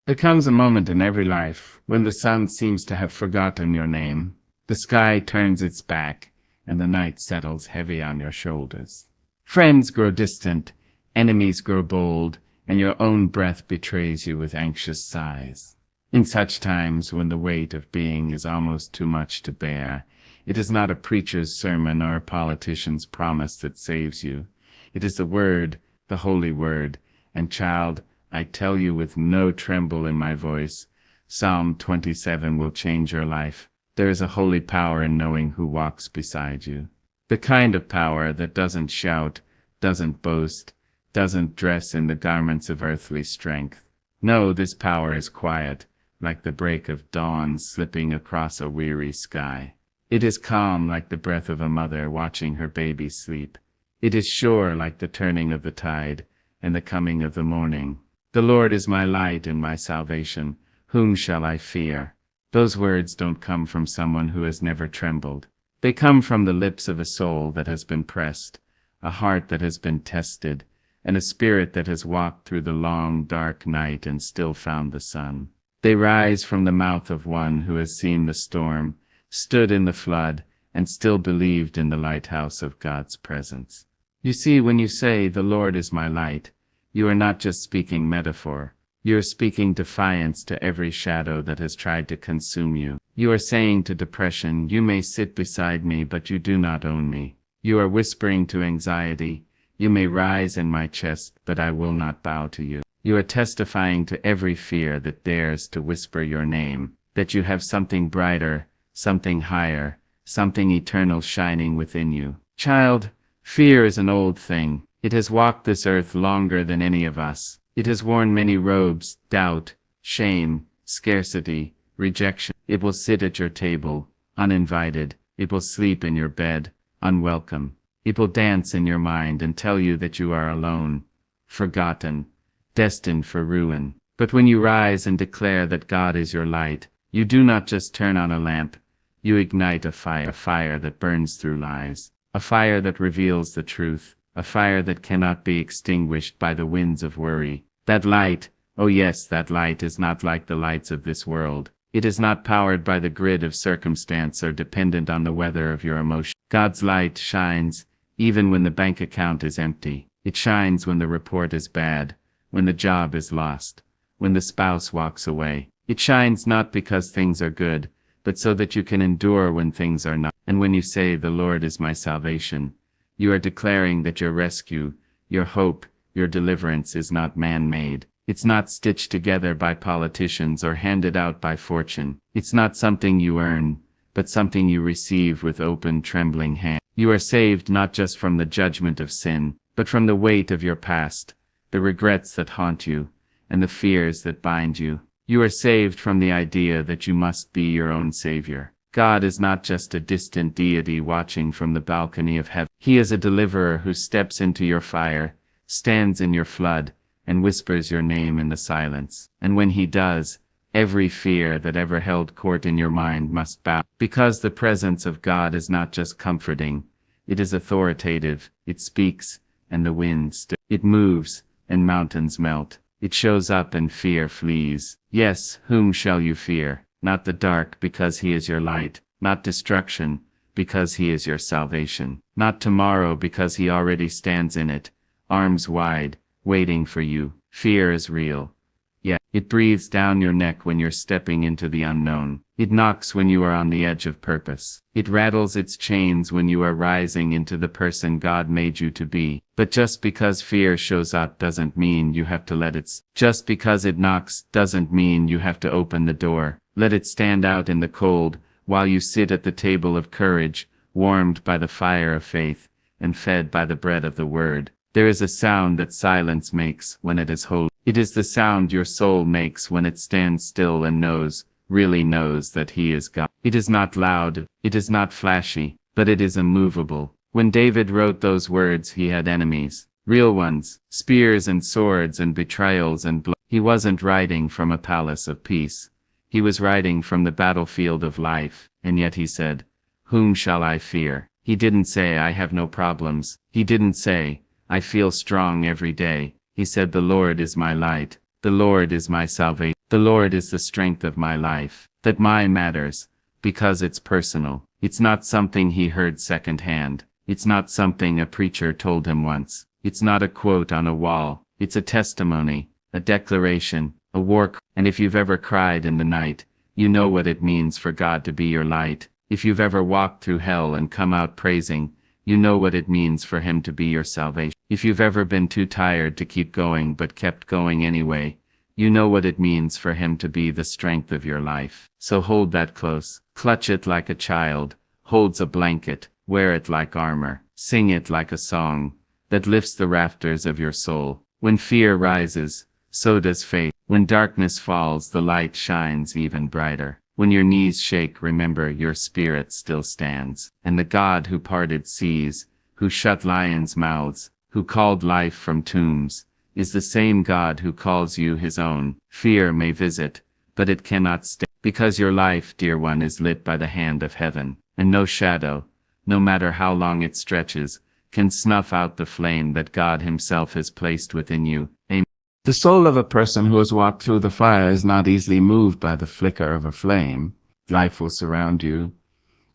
There comes a moment in every life when the sun seems to have forgotten your name. The sky turns its back, and the night settles heavy on your shoulders. Friends grow distant, enemies grow bold, and your own breath betrays you with anxious sighs. In such times, when the weight of being is almost too much to bear, it is not a preacher's sermon or a politician's promise that saves you. It is the Word, the Holy Word, and child, I tell you with no tremble in my voice, Psalm 27 will change your life. There is a holy power in knowing who walks beside you. The kind of power that doesn't shout, doesn't boast, doesn't dress in the garments of earthly strength. No, this power is quiet, like the break of dawn slipping across a weary sky. It is calm like the breath of a mother watching her baby sleep. It is sure like the turning of the tide and the coming of the morning. The Lord is my light and my salvation. Whom shall I fear? Those words don't come from someone who has never trembled. They come from the lips of a soul that has been pressed, a heart that has been tested, and a spirit that has walked through the long, dark night and still found the sun. They rise from the mouth of one who has seen the storm, stood in the flood, and still believed in the lighthouse of God's presence. You see, when you say, "The Lord is my light," you are not just speaking metaphor. You are speaking defiance to every shadow that has tried to consume you. You are saying to depression, "You may sit beside me, but you do not own me." You are whispering to anxiety, "You may rise in my chest, but I will not bow to you." You are testifying to every fear that dares to whisper your name, that you have something brighter, something higher, something eternal shining within you. Child, fear is an old thing. It has walked this earth longer than any of us. It has worn many robes: doubt, shame, scarcity, rejection. It will sit at your table, uninvited. It will sleep in your bed, unwelcome. It will dance in your mind and tell you that you are alone, forgotten, destined for ruin. But when you rise and declare that God is your light, you do not just turn on a lamp. You ignite a fire that burns through lies, a fire that reveals the truth, a fire that cannot be extinguished by the winds of worry. That light, oh yes, that light is not like the lights of this world. It is not powered by the grid of circumstance or dependent on the weather of your emotion. God's light shines even when the bank account is empty. It shines when the report is bad, when the job is lost, when the spouse walks away. It shines not because things are good, but so that you can endure when things are not. And when you say, "The Lord is my salvation," you are declaring that your rescue, your hope, your deliverance is not man-made. It's not stitched together by politicians or handed out by fortune. It's not something you earn, but something you receive with open, trembling hands. You are saved not just from the judgment of sin, but from the weight of your past, the regrets that haunt you, and the fears that bind you. You are saved from the idea that you must be your own savior. God is not just a distant deity watching from the balcony of heaven. He is a deliverer who steps into your fire, stands in your flood, and whispers your name in the silence. And when he does, every fear that ever held court in your mind must bow. Because the presence of God is not just comforting, it is authoritative. It speaks, and the wind stills. It moves, and mountains melt. It shows up and fear flees. Yes, whom shall you fear? Not the dark, because he is your light. Not destruction, because he is your salvation. Not tomorrow, because he already stands in it, arms wide, waiting for you. Fear is real. Yet, it breathes down your neck when you're stepping into the unknown. It knocks when you are on the edge of purpose. It rattles its chains when you are rising into the person God made you to be. But just because fear shows up doesn't mean you have to let it. Just because it knocks doesn't mean you have to open the door. Let it stand out in the cold while you sit at the table of courage, warmed by the fire of faith and fed by the bread of the word. There is a sound that silence makes when it is holy. It is the sound your soul makes when it stands still and knows, really knows that he is God. It is not loud, it is not flashy, but it is immovable. When David wrote those words, he had enemies, real ones, spears and swords and betrayals and blood. He wasn't writing from a palace of peace. He was writing from the battlefield of life, and yet he said, "Whom shall I fear?" He didn't say, "I have no problems." He didn't say, "I feel strong every day." He said, "The Lord is my light. The Lord is my salvation. The Lord is the strength of my life. That mine matters, because it's personal. It's not something he heard secondhand. It's not something a preacher told him once. It's not a quote on a wall. It's a testimony, a declaration, a war. And if you've ever cried in the night, you know what it means for God to be your light. If you've ever walked through hell and come out praising, you know what it means for him to be your salvation. If you've ever been too tired to keep going but kept going anyway, you know what it means for him to be the strength of your life. So hold that close. Clutch it like a child holds a blanket. Wear it like armor. Sing it like a song that lifts the rafters of your soul. When fear rises, so does faith. When darkness falls, the light shines even brighter. When your knees shake, remember your spirit still stands. And the God who parted seas, who shut lions' mouths, who called life from tombs, is the same God who calls you his own. Fear may visit, but it cannot stay, because your life, dear one, is lit by the hand of heaven, and no shadow, no matter how long it stretches, can snuff out the flame that God himself has placed within you. Amen. The soul of a person who has walked through the fire is not easily moved by the flicker of a flame. Life will surround you.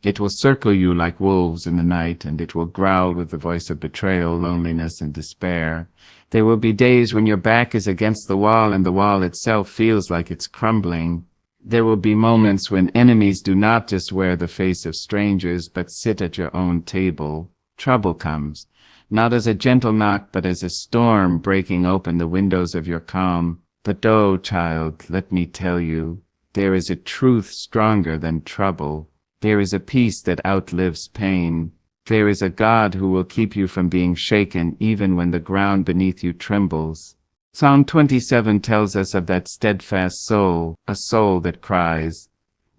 It will circle you like wolves in the night, and it will growl with the voice of betrayal, loneliness, and despair. There will be days when your back is against the wall and the wall itself feels like it's crumbling. There will be moments when enemies do not just wear the face of strangers, but sit at your own table. Trouble comes, not as a gentle knock, but as a storm breaking open the windows of your calm. But oh, child, let me tell you, there is a truth stronger than trouble. There is a peace that outlives pain. There is a God who will keep you from being shaken even when the ground beneath you trembles. Psalm 27 tells us of that steadfast soul, a soul that cries,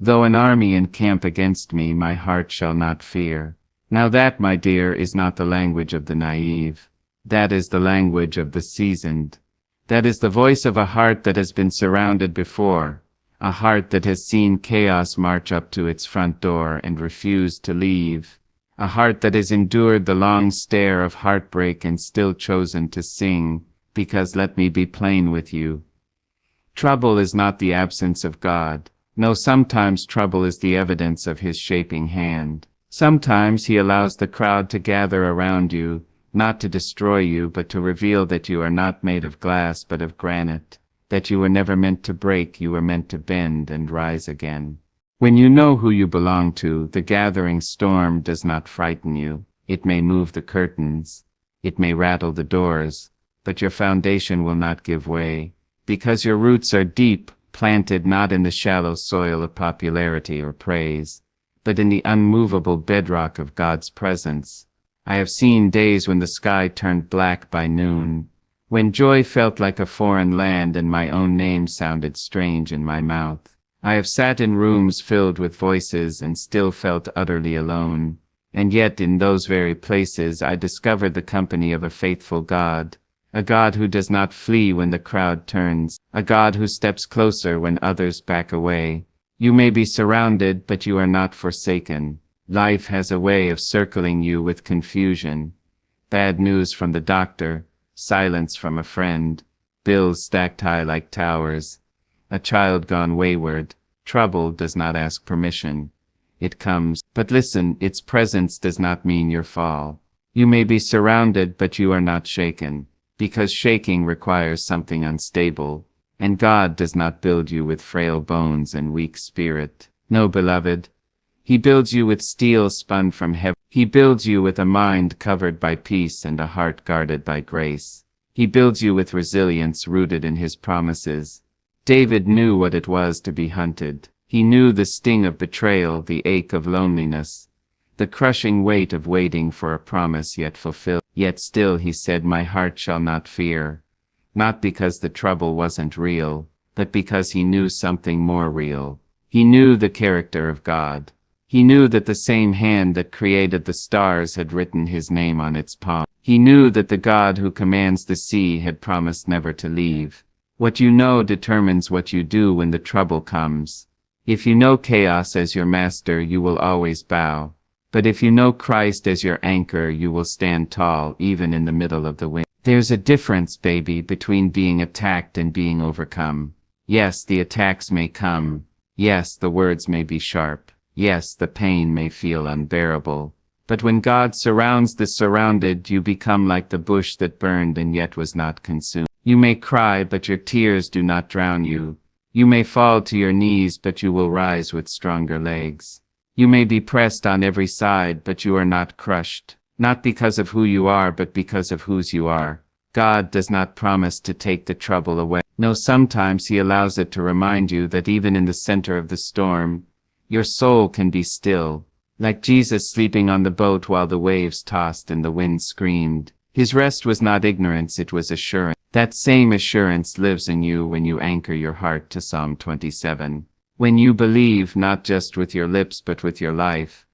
"Though an army encamp against me, my heart shall not fear." Now that, my dear, is not the language of the naive. That is the language of the seasoned. That is the voice of a heart that has been surrounded before, a heart that has seen chaos march up to its front door and refused to leave, a heart that has endured the long stare of heartbreak and still chosen to sing, because let me be plain with you. Trouble is not the absence of God. No, sometimes trouble is the evidence of his shaping hand. Sometimes he allows the crowd to gather around you, not to destroy you, but to reveal that you are not made of glass but of granite, that you were never meant to break, you were meant to bend and rise again. When you know who you belong to, the gathering storm does not frighten you. It may move the curtains, it may rattle the doors, but your foundation will not give way, because your roots are deep, planted not in the shallow soil of popularity or praise, but in the unmovable bedrock of God's presence. I have seen days when the sky turned black by noon, when joy felt like a foreign land and my own name sounded strange in my mouth. I have sat in rooms filled with voices and still felt utterly alone, and yet in those very places I discovered the company of a faithful God, a God who does not flee when the crowd turns, a God who steps closer when others back away. You may be surrounded, but you are not forsaken. Life has a way of circling you with confusion. Bad news from the doctor, silence from a friend, bills stacked high like towers, a child gone wayward. Trouble does not ask permission. It comes, but listen, its presence does not mean your fall. You may be surrounded, but you are not shaken, because shaking requires something unstable. And God does not build you with frail bones and weak spirit. No, beloved. He builds you with steel spun from heaven. He builds you with a mind covered by peace and a heart guarded by grace. He builds you with resilience rooted in his promises. David knew what it was to be hunted. He knew the sting of betrayal, the ache of loneliness, the crushing weight of waiting for a promise yet fulfilled. Yet still he said, "My heart shall not fear." Not because the trouble wasn't real, but because he knew something more real. He knew the character of God. He knew that the same hand that created the stars had written his name on its palm. He knew that the God who commands the sea had promised never to leave. What you know determines what you do when the trouble comes. If you know chaos as your master, you will always bow. But if you know Christ as your anchor, you will stand tall even in the middle of the wind. There's a difference, baby, between being attacked and being overcome. Yes, the attacks may come. Yes, the words may be sharp. Yes, the pain may feel unbearable. But when God surrounds the surrounded, you become like the bush that burned and yet was not consumed. You may cry, but your tears do not drown you. You may fall to your knees, but you will rise with stronger legs. You may be pressed on every side, but you are not crushed. Not because of who you are, but because of whose you are. God does not promise to take the trouble away. No, sometimes He allows it to remind you that even in the center of the storm, your soul can be still. Like Jesus sleeping on the boat while the waves tossed and the wind screamed. His rest was not ignorance, it was assurance. That same assurance lives in you when you anchor your heart to Psalm 27. When you believe, not just with your lips but with your life,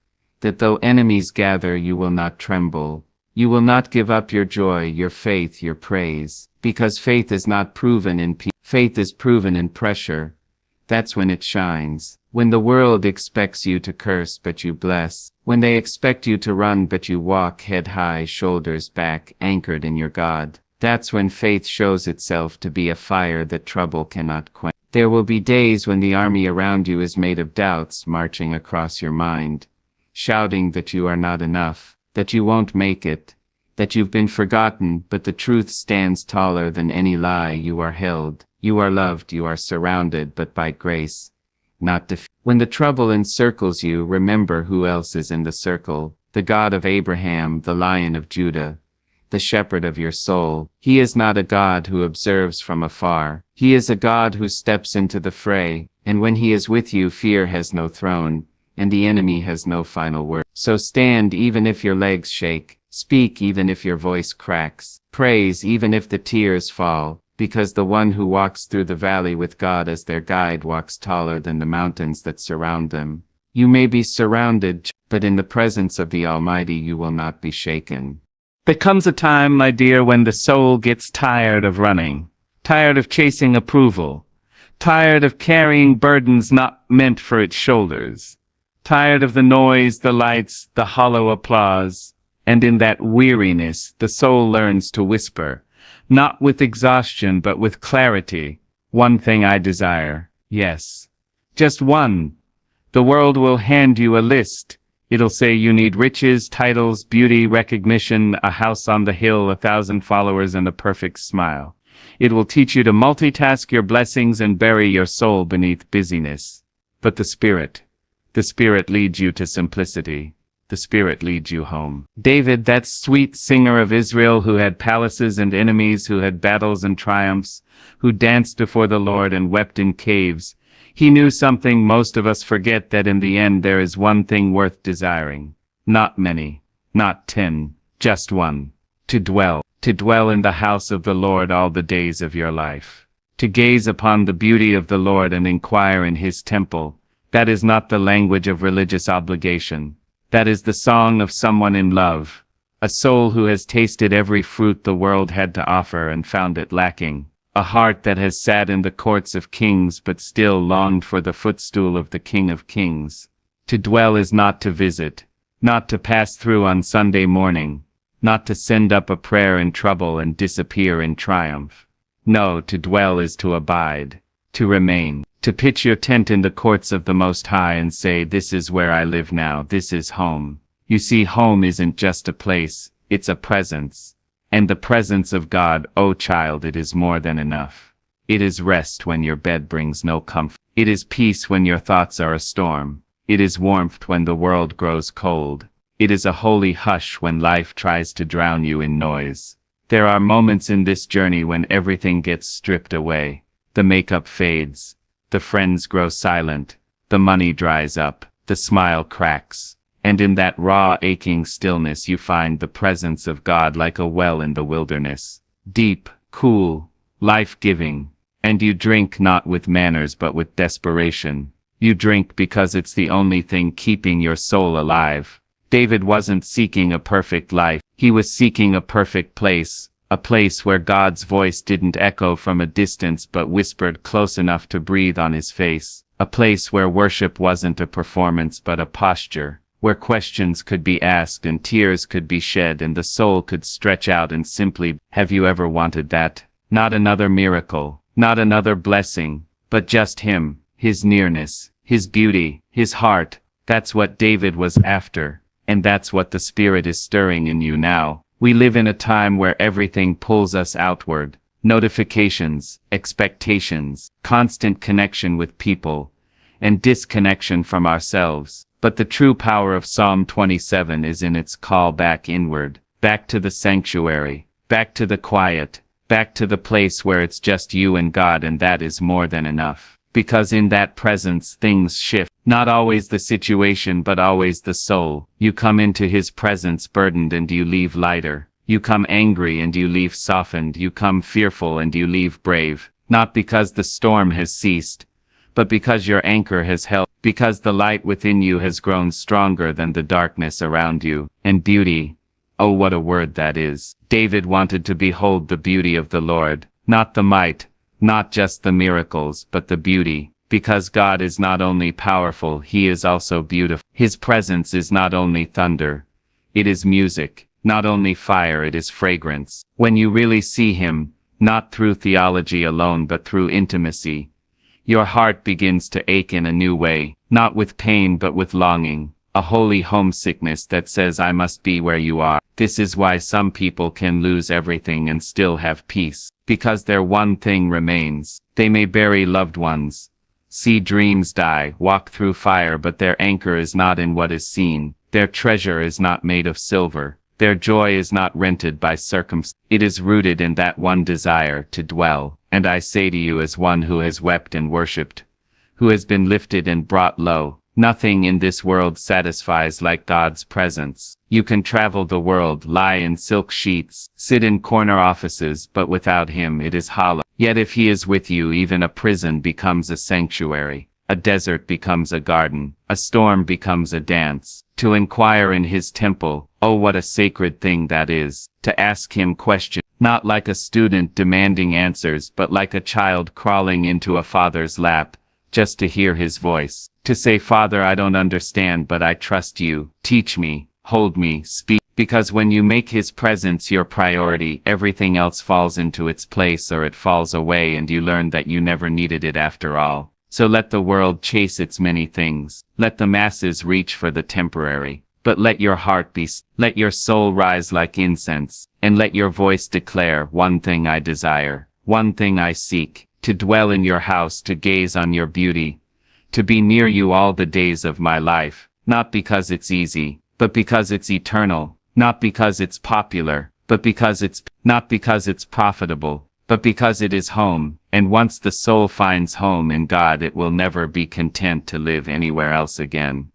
that though enemies gather you will not tremble. You will not give up your joy, your faith, your praise. Because faith is not proven in peace. Faith is proven in pressure. That's when it shines. When the world expects you to curse but you bless. When they expect you to run but you walk head high, shoulders back, anchored in your God. That's when faith shows itself to be a fire that trouble cannot quench. There will be days when the army around you is made of doubts marching across your mind, shouting that you are not enough, that you won't make it, that you've been forgotten, but the truth stands taller than any lie. You are held, you are loved, you are surrounded, but by grace, not defeat. When the trouble encircles you, remember who else is in the circle, the God of Abraham, the Lion of Judah, the shepherd of your soul. He is not a God who observes from afar. He is a God who steps into the fray, and when He is with you, fear has no throne, and the enemy has no final word. So stand even if your legs shake, speak even if your voice cracks, praise even if the tears fall, because the one who walks through the valley with God as their guide walks taller than the mountains that surround them. You may be surrounded, but in the presence of the Almighty you will not be shaken. There comes a time, my dear, when the soul gets tired of running, tired of chasing approval, tired of carrying burdens not meant for its shoulders, tired of the noise, the lights, the hollow applause, and in that weariness the soul learns to whisper, not with exhaustion but with clarity, one thing I desire, yes, just one. The world will hand you a list. It'll say you need riches, titles, beauty, recognition, a house on the hill, 1,000 followers, and a perfect smile. It will teach you to multitask your blessings and bury your soul beneath busyness. But the Spirit leads you to simplicity. The Spirit leads you home. David, that sweet singer of Israel who had palaces and enemies, who had battles and triumphs, who danced before the Lord and wept in caves, he knew something most of us forget, that in the end there is one thing worth desiring. Not many, not 10, just one. To dwell in the house of the Lord all the days of your life. To gaze upon the beauty of the Lord and inquire in His temple. That is not the language of religious obligation. That is the song of someone in love. A soul who has tasted every fruit the world had to offer and found it lacking. A heart that has sat in the courts of kings but still longed for the footstool of the King of Kings. To dwell is not to visit, not to pass through on Sunday morning, not to send up a prayer in trouble and disappear in triumph. No, to dwell is to abide, to remain, to pitch your tent in the courts of the Most High and say, this is where I live now, this is home. You see, home isn't just a place, it's a presence. And the presence of God, oh child, it is more than enough. It is rest when your bed brings no comfort. It is peace when your thoughts are a storm. It is warmth when the world grows cold. It is a holy hush when life tries to drown you in noise. There are moments in this journey when everything gets stripped away. The makeup fades. The friends grow silent. The money dries up. The smile cracks. And in that raw, aching stillness you find the presence of God like a well in the wilderness. Deep, cool, life-giving. And you drink not with manners but with desperation. You drink because it's the only thing keeping your soul alive. David wasn't seeking a perfect life. He was seeking a perfect place. A place where God's voice didn't echo from a distance but whispered close enough to breathe on his face. A place where worship wasn't a performance but a posture. where questions could be asked and tears could be shed and the soul could stretch out and simply, have you ever wanted that? Not another miracle, not another blessing, but just him, his nearness, his beauty, his heart. That's what David was after, and that's what the Spirit is stirring in you now. We live in a time where everything pulls us outward. Notifications, expectations, constant connection with people, and disconnection from ourselves. But the true power of Psalm 27 is in its call back inward, back to the sanctuary, back to the quiet, back to the place where it's just you and God, and that is more than enough. Because in that presence things shift, not always the situation but always the soul. You come into his presence burdened and you leave lighter. You come angry and you leave softened. You come fearful and you leave brave. Not because the storm has ceased, but because your anchor has held, because the light within you has grown stronger than the darkness around you. And beauty, oh what a word that is. David wanted to behold the beauty of the Lord, not the might, not just the miracles, but the beauty. Because God is not only powerful, he is also beautiful. His presence is not only thunder, it is music. Not only fire, it is fragrance. When you really see him, not through theology alone but through intimacy, your heart begins to ache in a new way, not with pain but with longing, a holy homesickness that says I must be where you are. This is why some people can lose everything and still have peace, because their one thing remains. They may bury loved ones, see dreams die, walk through fire, but their anchor is not in what is seen. Their treasure is not made of silver. Their joy is not rented by circumstance. It is rooted in that one desire to dwell. And I say to you, as one who has wept and worshipped, who has been lifted and brought low, nothing in this world satisfies like God's presence. You can travel the world, lie in silk sheets, sit in corner offices, but without him it is hollow. Yet if he is with you, even a prison becomes a sanctuary. A desert becomes a garden. A storm becomes a dance. To inquire in his temple, oh what a sacred thing that is. To ask him questions, not like a student demanding answers, but like a child crawling into a father's lap, just to hear his voice. To say, Father, I don't understand, but I trust you. Teach me, hold me, speak. Because when you make his presence your priority, everything else falls into its place, or it falls away, and you learn that you never needed it after all. So let the world chase its many things. Let the masses reach for the temporary. But let your heart be, let your soul rise like incense, and let your voice declare, one thing I desire, one thing I seek, to dwell in your house, to gaze on your beauty, to be near you all the days of my life, not because it's easy, but because it's eternal, not because it's popular, but because it's, not because it's profitable, but because it is home. And once the soul finds home in God, it will never be content to live anywhere else again.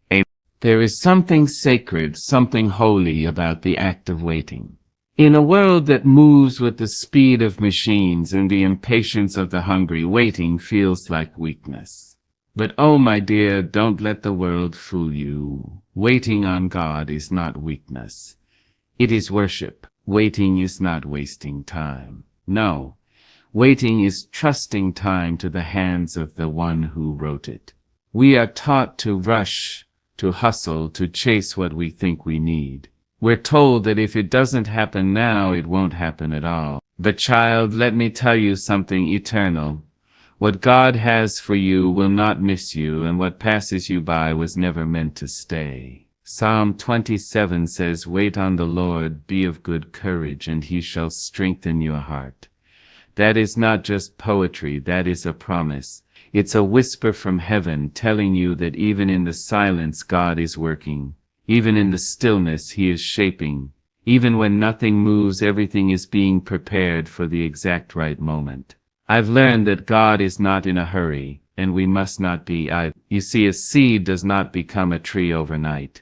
There is something sacred, something holy about the act of waiting. In a world that moves with the speed of machines and the impatience of the hungry, waiting feels like weakness. But oh my dear, don't let the world fool you. Waiting on God is not weakness. It is worship. Waiting is not wasting time. No. Waiting is trusting time to the hands of the one who wrote it. We are taught to rush, to hustle, to chase what we think we need. We're told that if it doesn't happen now, it won't happen at all. But child, let me tell you something eternal. What God has for you will not miss you, and what passes you by was never meant to stay. Psalm 27 says, wait on the Lord, be of good courage, and he shall strengthen your heart. That is not just poetry, that is a promise. It's a whisper from heaven telling you that even in the silence God is working. Even in the stillness he is shaping. Even when nothing moves, everything is being prepared for the exact right moment. I've learned that God is not in a hurry, and we must not be either. You see, a seed does not become a tree overnight.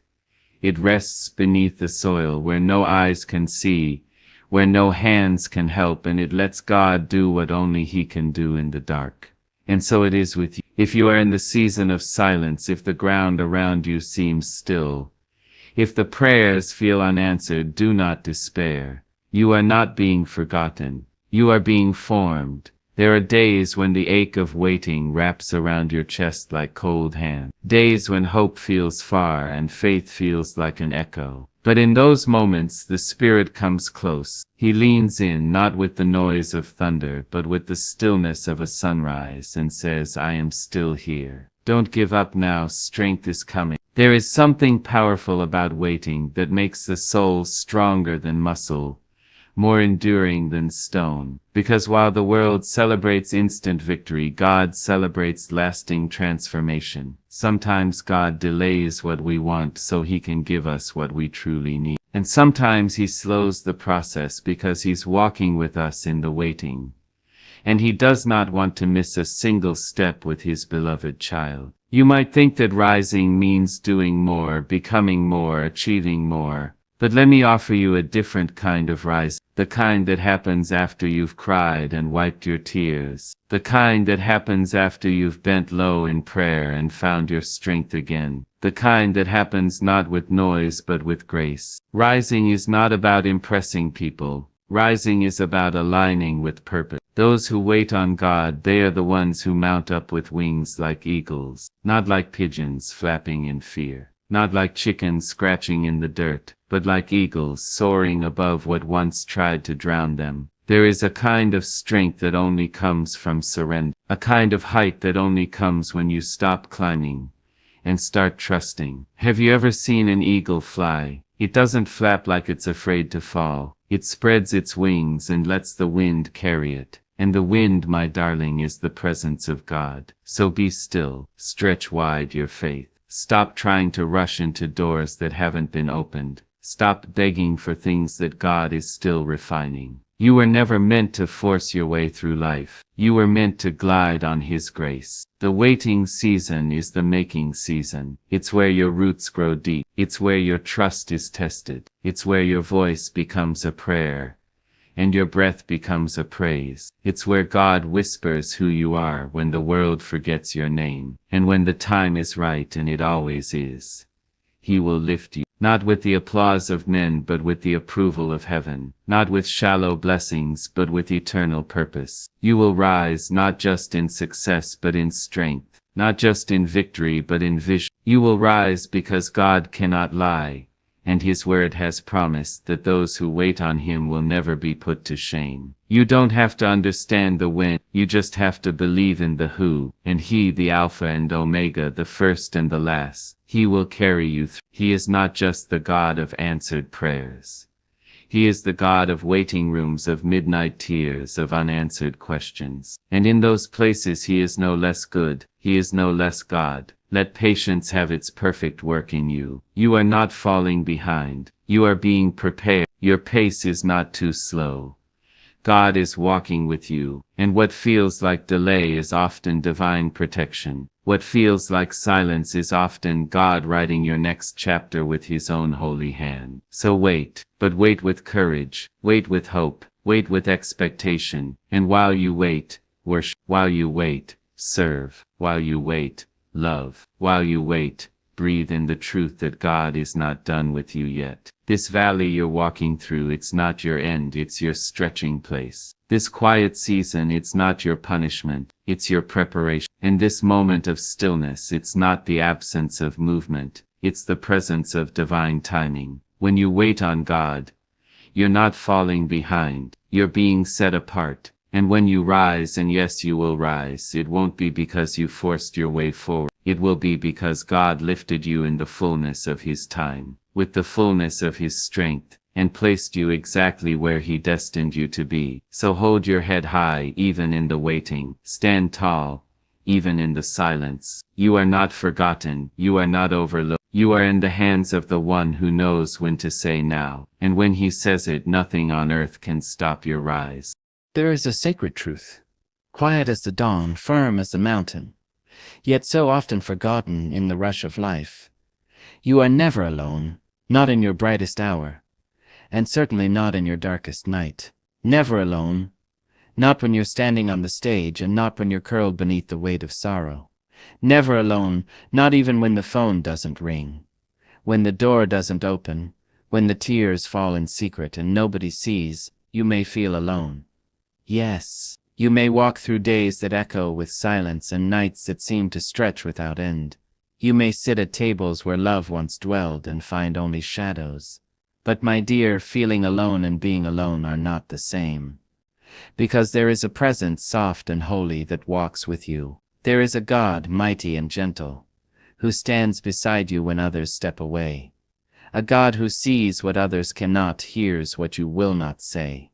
It rests beneath the soil where no eyes can see, where no hands can help, and it lets God do what only he can do in the dark. And so it is with you. If you are in the season of silence, if the ground around you seems still, if the prayers feel unanswered, do not despair. You are not being forgotten. You are being formed. There are days when the ache of waiting wraps around your chest like cold hand. Days when hope feels far and faith feels like an echo. But in those moments the Spirit comes close. He leans in, not with the noise of thunder, but with the stillness of a sunrise, and says, I am still here. Don't give up now, strength is coming. There is something powerful about waiting that makes the soul stronger than muscle, more enduring than stone. Because while the world celebrates instant victory, God celebrates lasting transformation. Sometimes God delays what we want so He can give us what we truly need. And sometimes He slows the process because He's walking with us in the waiting. And He does not want to miss a single step with His beloved child. You might think that rising means doing more, becoming more, achieving more. But let me offer you a different kind of rise. The kind that happens after you've cried and wiped your tears. The kind that happens after you've bent low in prayer and found your strength again. The kind that happens not with noise but with grace. Rising is not about impressing people. Rising is about aligning with purpose. Those who wait on God, they are the ones who mount up with wings like eagles, not like pigeons flapping in fear, not like chickens scratching in the dirt, but like eagles soaring above what once tried to drown them. There is a kind of strength that only comes from surrender, a kind of height that only comes when you stop climbing and start trusting. Have you ever seen an eagle fly? It doesn't flap like it's afraid to fall. It spreads its wings and lets the wind carry it. And the wind, my darling, is the presence of God. So be still, stretch wide your faith. Stop trying to rush into doors that haven't been opened. Stop begging for things that God is still refining. You were never meant to force your way through life. You were meant to glide on His grace. The waiting season is the making season. It's where your roots grow deep. It's where your trust is tested. It's where your voice becomes a prayer and your breath becomes a praise. It's where God whispers who you are when the world forgets your name. And when the time is right, and it always is, He will lift you. Not with the applause of men, but with the approval of heaven. Not with shallow blessings, but with eternal purpose. You will rise not just in success, but in strength. Not just in victory, but in vision. You will rise because God cannot lie, and His word has promised that those who wait on Him will never be put to shame. You don't have to understand the when, you just have to believe in the who, and He, the Alpha and Omega, the first and the last. He will carry you through. He is not just the God of answered prayers. He is the God of waiting rooms, of midnight tears, of unanswered questions. And in those places He is no less good, He is no less God. Let patience have its perfect work in you. You are not falling behind. You are being prepared. Your pace is not too slow. God is walking with you, and what feels like delay is often divine protection. What feels like silence is often God writing your next chapter with His own holy hand. So wait, but wait with courage, wait with hope, wait with expectation, and while you wait, worship. While you wait, serve. While you wait, love. While you wait, breathe in the truth that God is not done with you yet. This valley you're walking through, it's not your end, it's your stretching place. This quiet season, it's not your punishment, it's your preparation. In this moment of stillness, it's not the absence of movement, it's the presence of divine timing. When you wait on God, you're not falling behind, you're being set apart. And when you rise, and yes, you will rise, it won't be because you forced your way forward. It will be because God lifted you in the fullness of His time, with the fullness of His strength, and placed you exactly where He destined you to be. So hold your head high even in the waiting. Stand tall, even in the silence. You are not forgotten. You are not overlooked. You are in the hands of the One who knows when to say now. And when He says it, nothing on earth can stop your rise. There is a sacred truth, quiet as the dawn, firm as the mountain, yet so often forgotten in the rush of life. You are never alone, not in your brightest hour, and certainly not in your darkest night. Never alone, not when you're standing on the stage, and not when you're curled beneath the weight of sorrow. Never alone, not even when the phone doesn't ring, when the door doesn't open, when the tears fall in secret and nobody sees. You may feel alone. Yes, You may walk through days that echo with silence and nights that seem to stretch without end. You may sit at tables where love once dwelled and find only shadows. But my dear, feeling alone and being alone are not the same. Because there is a presence soft and holy that walks with you. There is a God, mighty and gentle, who stands beside you when others step away. A God who sees what others cannot, hears what you will not say,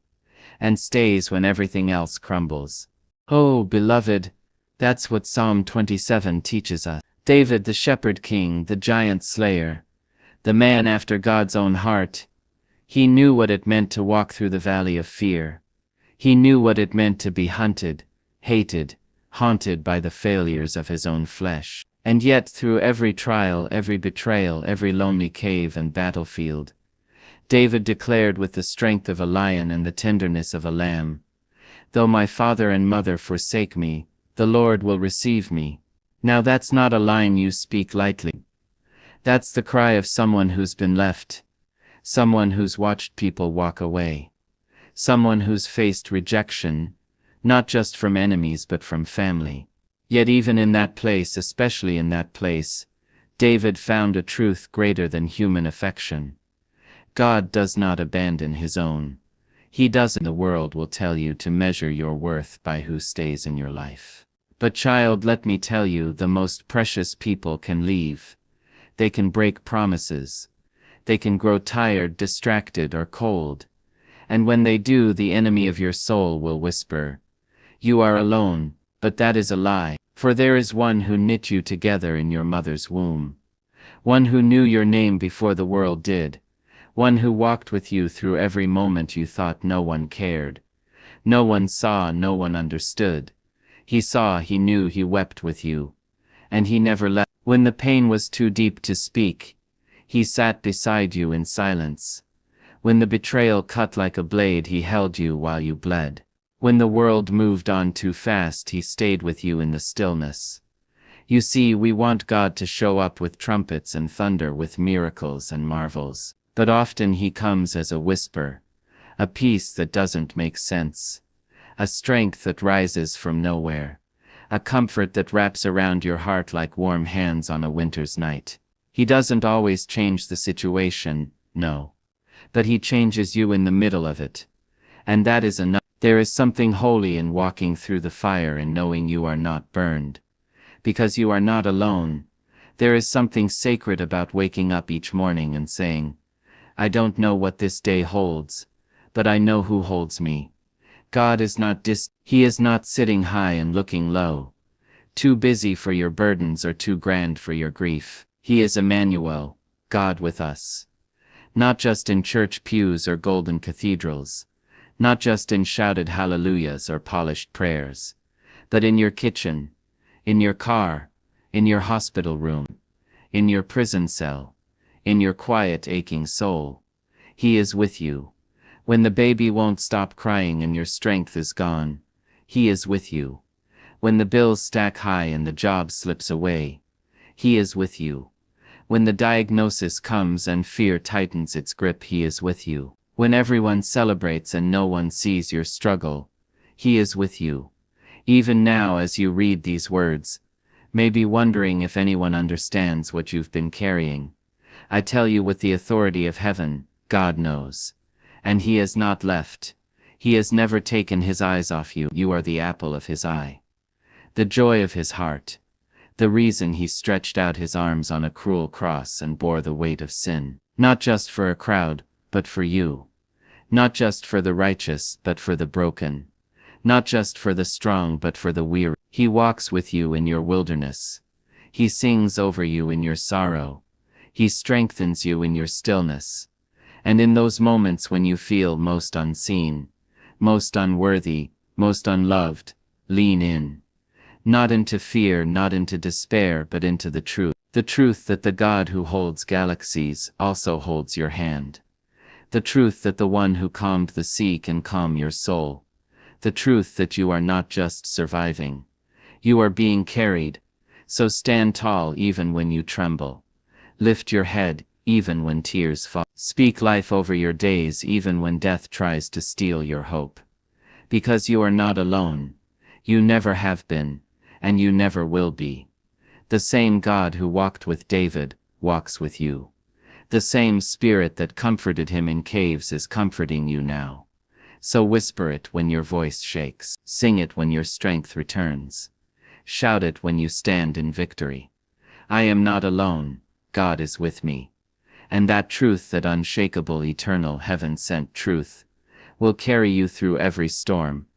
and stays when everything else crumbles. Oh, beloved, that's what Psalm 27 teaches us. David, the shepherd king, the giant slayer, the man after God's own heart, he knew what it meant to walk through the valley of fear. He knew what it meant to be hunted, hated, haunted by the failures of his own flesh. And yet through every trial, every betrayal, every lonely cave and battlefield, David declared with the strength of a lion and the tenderness of a lamb, "Though my father and mother forsake me, the Lord will receive me." Now that's not a line you speak lightly. That's the cry of someone who's been left, someone who's watched people walk away, someone who's faced rejection, not just from enemies but from family. Yet even in that place, especially in that place, David found a truth greater than human affection. God does not abandon his own. He doesn't. The world will tell you to measure your worth by who stays in your life. But child, let me tell you, the most precious people can leave. They can break promises. They can grow tired, distracted, or cold. And when they do, the enemy of your soul will whisper, "You are alone," but that is a lie. For there is one who knit you together in your mother's womb. One who knew your name before the world did. One who walked with you through every moment you thought no one cared. No one saw, no one understood. He saw, he knew, he wept with you. And he never left. When the pain was too deep to speak, he sat beside you in silence. When the betrayal cut like a blade, he held you while you bled. When the world moved on too fast, he stayed with you in the stillness. You see, we want God to show up with trumpets and thunder, with miracles and marvels. But often he comes as a whisper, a peace that doesn't make sense, a strength that rises from nowhere, a comfort that wraps around your heart like warm hands on a winter's night. He doesn't always change the situation, no. But he changes you in the middle of it. And that is enough. There is something holy in walking through the fire and knowing you are not burned. Because you are not alone. There is something sacred about waking up each morning and saying, "I don't know what this day holds, but I know who holds me." God is not He is not sitting high and looking low, too busy for your burdens or too grand for your grief. He is Emmanuel, God with us. Not just in church pews or golden cathedrals, not just in shouted hallelujahs or polished prayers, but in your kitchen, in your car, in your hospital room, in your prison cell, in your quiet aching soul. He is with you. When the baby won't stop crying and your strength is gone, he is with you. When the bills stack high and the job slips away, he is with you. When the diagnosis comes and fear tightens its grip, he is with you. When everyone celebrates and no one sees your struggle, he is with you. Even now, as you read these words, maybe wondering if anyone understands what you've been carrying, I tell you with the authority of heaven, God knows. And he has not left. He has never taken his eyes off you. You are the apple of his eye, the joy of his heart, the reason he stretched out his arms on a cruel cross and bore the weight of sin, not just for a crowd, but for you. Not just for the righteous, but for the broken. Not just for the strong, but for the weary. He walks with you in your wilderness. He sings over you in your sorrow. He strengthens you in your stillness. And in those moments when you feel most unseen, most unworthy, most unloved, lean in. Not into fear, not into despair, but into the truth. The truth that the God who holds galaxies also holds your hand. The truth that the one who calmed the sea can calm your soul. The truth that you are not just surviving. You are being carried. So stand tall even when you tremble. Lift your head even when tears fall. Speak life over your days even when death tries to steal your hope. Because you are not alone. You never have been, and you never will be. The same God who walked with David walks with you. The same Spirit that comforted him in caves is comforting you now. So whisper it when your voice shakes. Sing it when your strength returns. Shout it when you stand in victory. I am not alone, God is with me. And that truth, that unshakable, eternal, heaven-sent truth, will carry you through every storm,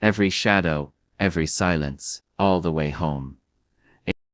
every shadow, every silence, all the way home.